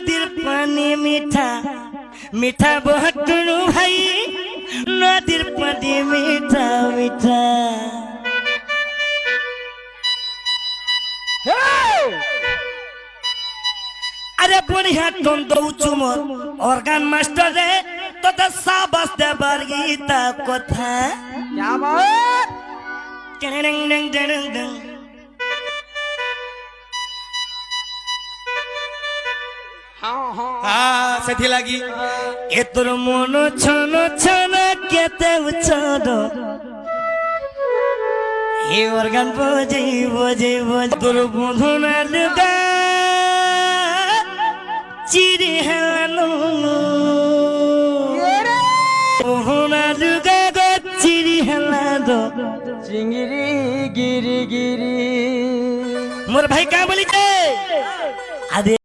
নদীর পানি মিঠা মিঠা বহটুরু ভাই নদীর পানি মিঠা মিঠা আরে বড়িয়া তোন দৌচু মোর অর্গান মাস্টার রে তোতা সাবাস দেবার গীতা কথা क्या बात ডং ডং ডং ডং हाँ हाँ সেথি লাগি এ তোর মন ছন ছন কেতে উচ্ছদ এ অর্গান বজে বজে বজে তোর বন্ধনা লুগা চিরি হেলানো বন্ধনা লুগা গো চিরি হেলানো चिंगरी गिरी गिरी মোর ভাই কা বলিছে আদে